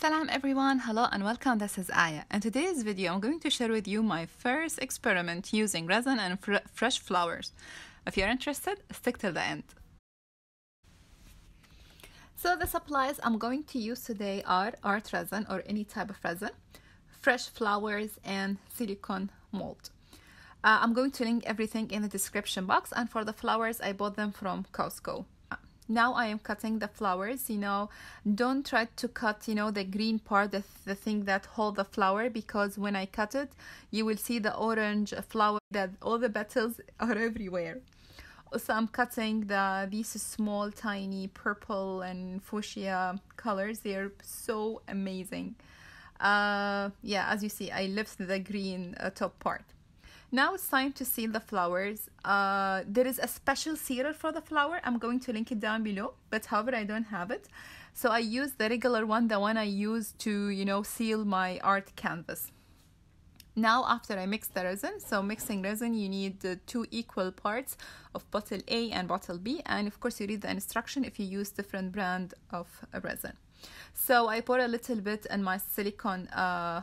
Salam everyone, hello and welcome. This is Aya. In today's video, I'm going to share with you my first experiment using resin and fresh flowers. If you're interested, stick till the end. So the supplies I'm going to use today are art resin or any type of resin, fresh flowers, and silicone mold. I'm going to link everything in the description box, and for the flowers, I bought them from Costco. Now I am cutting the flowers. Don't try to cut the green part, the thing that hold the flower, because when I cut it you will see the orange flower that all the petals are everywhere. So I'm cutting these small tiny purple and fuchsia colors. They're so amazing. As you see, I left the green top part. Now it's time to seal the flowers. There is a special sealer for the flower. I'm going to link it down below, but however I don't have it. So I use the regular one, the one I use to, seal my art canvas. Now after I mix the resin, so mixing resin, you need 2 equal parts of bottle A and bottle B. And of course you read the instruction if you use different brand of resin. So I pour a little bit in my silicone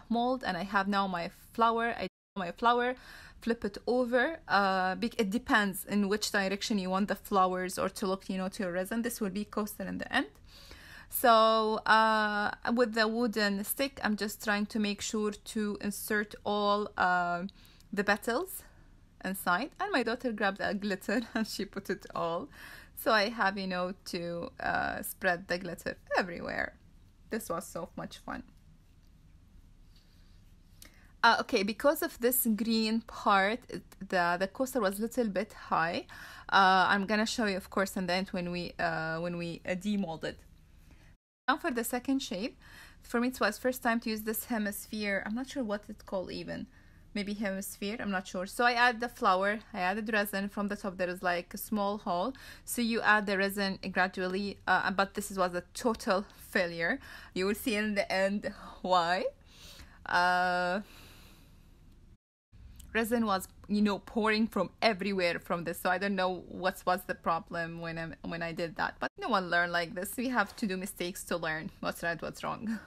mold, and I have now my flower. Flip it over. It depends in which direction you want the flowers or to look, to your resin. This will be coastal in the end. So with the wooden stick, I'm just trying to make sure to insert all the petals inside. And my daughter grabbed a glitter and she put it all. So I have, to spread the glitter everywhere. This was so much fun. Okay, because of this green part, the coaster was a little bit high. I'm gonna show you, of course, in the end when we demold it. Now for the second shape, for me it was first time to use this hemisphere. I'm not sure what it's called even. Maybe hemisphere, I'm not sure. So I add the flower, I added resin. From the top there is like a small hole. So you add the resin gradually, but this was a total failure. You will see in the end why. Resin was, pouring from everywhere from this. So I don't know what was the problem when I did that. But no one learned like this. We have to do mistakes to learn what's right, what's wrong.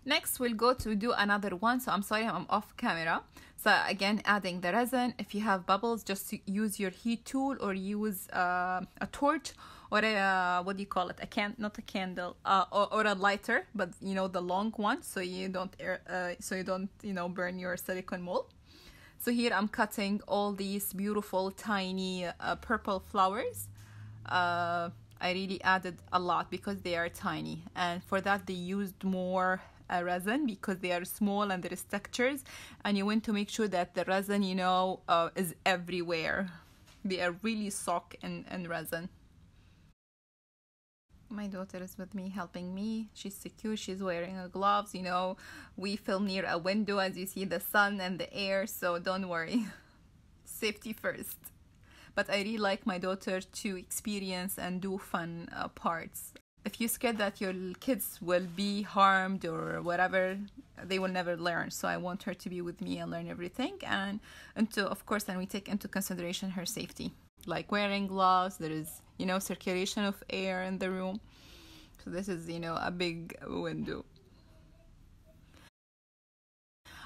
Next, we'll go to do another one. So I'm sorry, I'm off camera. So again, adding the resin. If you have bubbles, just use your heat tool or use a torch or what do you call it? Not a candle, or a lighter, but the long one, so you don't burn your silicone mold. So here I'm cutting all these beautiful tiny purple flowers. I really added a lot because they are tiny, and for that they used more resin because they are small and there is textures, and you want to make sure that the resin is everywhere. They are really soaked in resin. My daughter is with me, helping me. She's secure. She's wearing gloves. We film near a window, as you see the sun and the air, so don't worry. Safety first. But I really like my daughter to experience and do fun parts. If you're scared that your kids will be harmed or whatever, they will never learn. So I want her to be with me and learn everything. And of course, then we take into consideration her safety, like wearing gloves. There is, circulation of air in the room. So this is, a big window.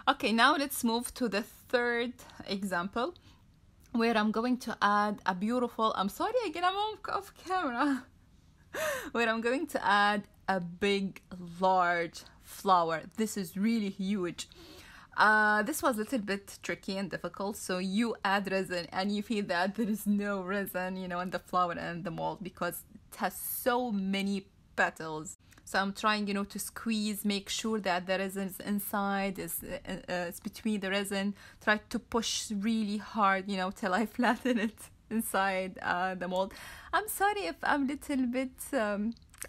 Okay, now let's move to the third example, where I'm going to add a beautiful, I'm sorry again, I'm off camera. Where I'm going to add a big, large flower. This is really huge. This was a little bit tricky and difficult. So you add resin and you feel that there is no resin, in the flower and the mold because it has so many petals. So I'm trying, to squeeze, make sure that the resin is inside, is between the resin. Try to push really hard, till I flatten it inside the mold. I'm sorry if I'm a little bit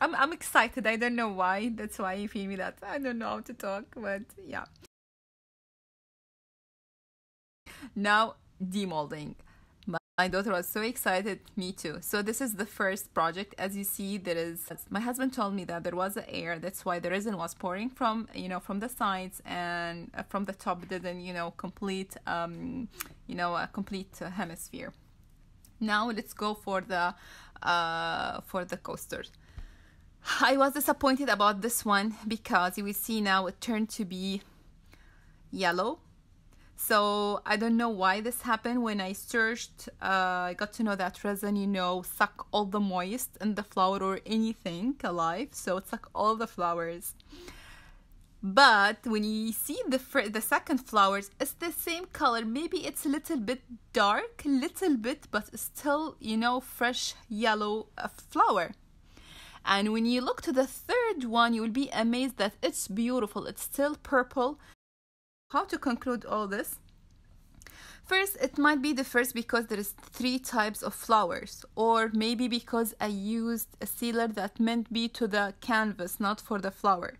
I'm excited. I don't know why. That's why you feel me that I don't know how to talk, but yeah. Now demolding. My daughter was so excited, me too. So this is the first project. As you see, my husband told me that there was an air, that's why the resin was pouring from from the sides, and from the top didn't complete a complete hemisphere. Now let's go for the coasters. I was disappointed about this one because you will see now it turned to be yellow. So I don't know why this happened. When I searched, I got to know that resin, you know, suck all the moist in the flower or anything alive. So it suck all the flowers. But when you see the second flowers, it's the same color. Maybe it's a little bit dark, little bit, but still, you know, fresh yellow flower. And when you look to the third one, you will be amazed that it's beautiful. It's still purple. How to conclude all this? First, it might be the first because there is 3 types of flowers, or maybe because I used a sealer that meant be to the canvas, not for the flower.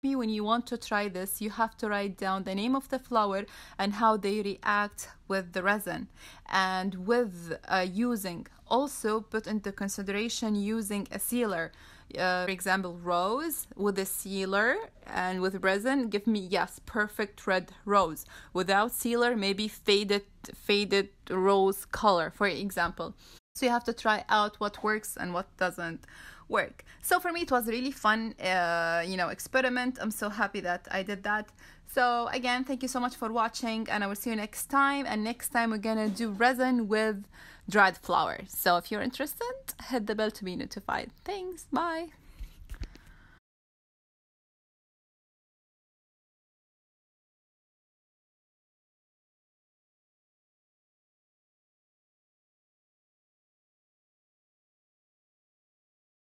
Maybe when you want to try this, you have to write down the name of the flower and how they react with the resin, and with using. Also put into consideration using a sealer. For example, rose with a sealer and with resin, give me, yes, perfect red rose. Without sealer, maybe faded rose color, for example. So you have to try out what works and what doesn't work. So for me, it was really fun, you know, experiment. I'm so happy that I did that. So again, thank you so much for watching, and I will see you next time. And next time we're gonna do resin with dried flowers. So if you're interested, hit the bell to be notified. Thanks, bye.